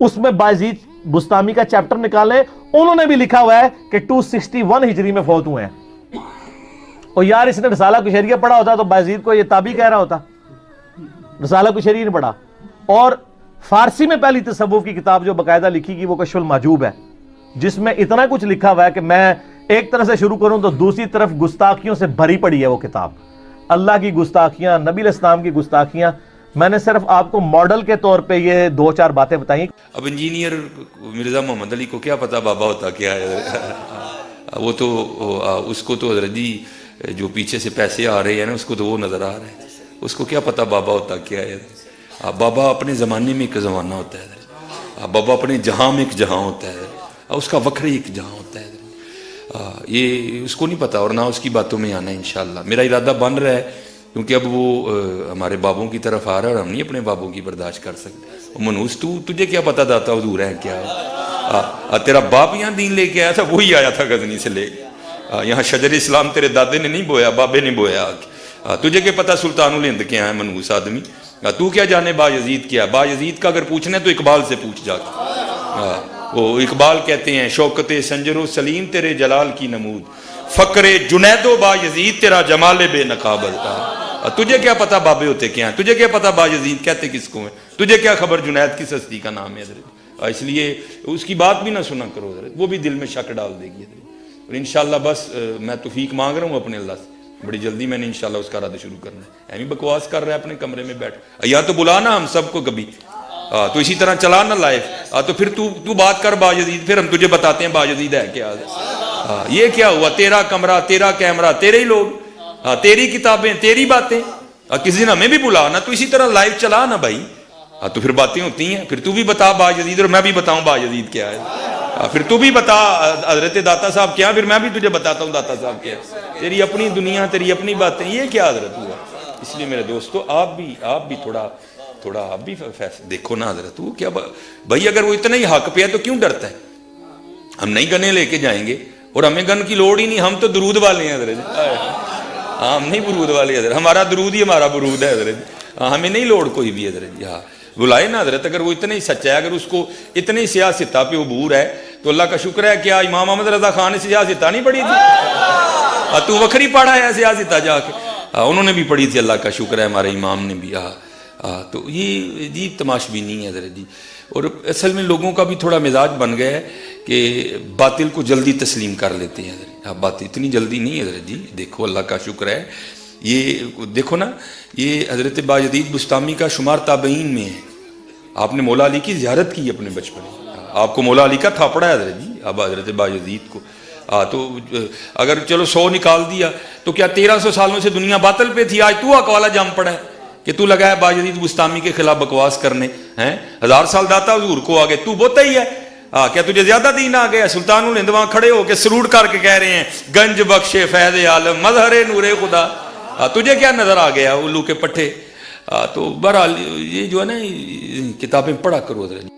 اس میں بايزيد بستامی کا چیپٹر نکالے, انہوں نے بھی لکھا ہوا ہے کہ 261 ہجری میں فوت ہوئے ہیں. اور یار اس نے رسالہ قشیریہ پڑھا ہوتا تو بايزيد کو یہ تابعی کہہ رہا ہوتا, رسالہ قشیریہ نے پڑھا. اور فارسی میں پہلی تصوف کی کتاب جو باقاعدہ لکھی گئی وہ کشف المحجوب ہے, جس میں اتنا کچھ لکھا ہوا ہے کہ میں ایک طرح سے شروع کروں تو دوسری طرف گستاخیوں سے بھری پڑی ہے وہ کتاب. اللہ کی گستاخیاں, نبی علیہ السلام کی گستاخیاں. میں نے صرف آپ کو ماڈل کے طور پہ یہ 2-4 باتیں بتائیں. اب انجینئر مرزا محمد علی کو کیا پتا بابا ہوتا کیا ہے, وہ تو اس کو تو حضرت جی جو پیچھے سے پیسے آ رہے ہیں نا اس کو تو وہ نظر آ رہے ہیں, اس کو کیا پتا بابا ہوتا کیا ہے. بابا اپنے زمانے میں ایک زمانہ ہوتا ہے, بابا اپنے جہاں میں ایک جہاں ہوتا ہے, اس کا وکھرے ایک جہاں ہوتا ہے. یہ اس کو نہیں پتا اور نہ اس کی باتوں میں آنا ہے انشاءاللہ. میرا ارادہ بن رہا ہے کیونکہ اب وہ ہمارے بابوں کی طرف آ رہا ہے اور ہم نہیں اپنے بابوں کی برداشت کر سکتے. منوس تجھے کیا پتا داتا حضور ہے کیا, تیرا باپ یہاں دین لے کے آیا تھا, وہی آیا تھا غزنی سے لے کے یہاں شجر اسلام تیرے دادے نے نہیں بویا, بابے نے بویا. تجھے کیا پتا سلطان الہند کیا ہے منوس آدمی, تو کیا جانے بايزيد کیا. بايزيد کا اگر پوچھنا ہے تو اقبال سے پوچھ جا کے. وہ اقبال کہتے ہیں شوکت سنجر و سلیم تیرے جلال کی نمود, فقر جنید و بايزيد تیرا جمال بے نقابت. تجھے کیا پتا بابے ہوتے کیا ہیں, تجھے کیا پتا بايزيد کہتے کس کو ہیں, تجھے کیا خبر جنید کس ہستی کا نام ہے حضرت. اس لیے اس کی بات بھی نہ سنا کرو حضرت, وہ بھی دل میں شک ڈال دے گی حضرت. اور انشاءاللہ بس میں توفیق مانگ رہا ہوں اپنے اللہ سے, بڑی جلدی میں نے انشاءاللہ اس کا ارادہ شروع کرنا ہے. ایمی بکواس کر رہا ہے اپنے کمرے میں بیٹھ, یا تو بلانا ہم سب کو کبھی, تو اسی طرح چلانا لائف, تو پھر تو بات کر بايزيد, پھر ہم تجھے بتاتے ہیں بايزيد ہے کیا. یہ کیا ہوا, تیرا کمرہ, تیرا کیمرہ, تیرے ہی لوگ, تیری کتابیں, تیری باتیں. کسی دن ہمیں بھی بلانا, تو اسی طرح لائف چلا نا بھائی, تو پھر باتیں ہوتی ہیں. پھر تو بھی بتا بايزيد اور میں بھی بتاؤں بايزيد کیا ہے. پھر تو بھی بتا حضرت داتا صاحب کیا, پھر میں بھی تجھے بتاتا ہوں داتا صاحب کیا. تیری اپنی دنیا, تیری اپنی باتیں, یہ کیا حضرت ہوا. اس لیے میرے دوستو آپ بھی تھوڑا آپ بھی دیکھو نا حضرت. وہ کیا بھائی, اگر وہ اتنا ہی حق پہ ہے تو کیوں ڈرتا ہے. ہم نہیں گنے لے کے جائیں گے اور ہمیں گن کی لوڑ ہی نہیں, ہم تو درود والے ہیں حضرت. ہم نہیں برود والے حضرت, ہمارا درود ہی ہمارا برود ہے حضرت. ہمیں نہیں لوڑ کوئی بھی حضرت. یہاں بلائے نا حضرت, اگر وہ اتنا ہی سچا ہے, اگر اس کو اتنی سیاستہ پہ عبور ہے تو اللہ کا شکر ہے. کیا امام احمد رضا خان نے سیاستہ نہیں پڑھی تھی, تو وکھری پڑھا ہے سیاستہ جا کے. انہوں نے بھی پڑھی تھی, اللہ کا شکر ہے ہمارے امام نے بھی. تو یہ عجیب تماشبینی نہیں ہے حضرت جی. اور اصل میں لوگوں کا بھی تھوڑا مزاج بن گیا ہے کہ باطل کو جلدی تسلیم کر لیتے ہیں حضرت. بات اتنی جلدی نہیں حضرت جی. دیکھو اللہ کا شکر ہے, یہ دیکھو نا, یہ حضرت بايزيد بستامی کا شمار تابعین میں ہے. آپ نے مولا علی کی زیارت کی اپنے بچپن میں, آپ کو مولا علی کا تھاپڑا ہے حضرت جی. اب حضرت بايزيد کو تو اگر چلو 100 نکال دیا تو کیا 1300 سالوں سے دنیا باطل پہ تھی, آج تو اقوالا جام پڑا ہے کہ تو لگا ہے بايزيد بستامی کے خلاف بکواس کرنے ہیں. 1000 سال داتا حضور کو آگے تو بہت ہی ہے. کیا تجھے زیادہ دین آ گیا. سلطان الہند وہاں کھڑے ہو کے سلوٹ کر کے کہہ رہے ہیں گنج بخشے فیض عالم مظہر نور خدا. تجھے کیا نظر آ گیا الو کے پٹھے. تو بہرحال یہ جو ہے نا کتابیں پڑھا کرو حضرت.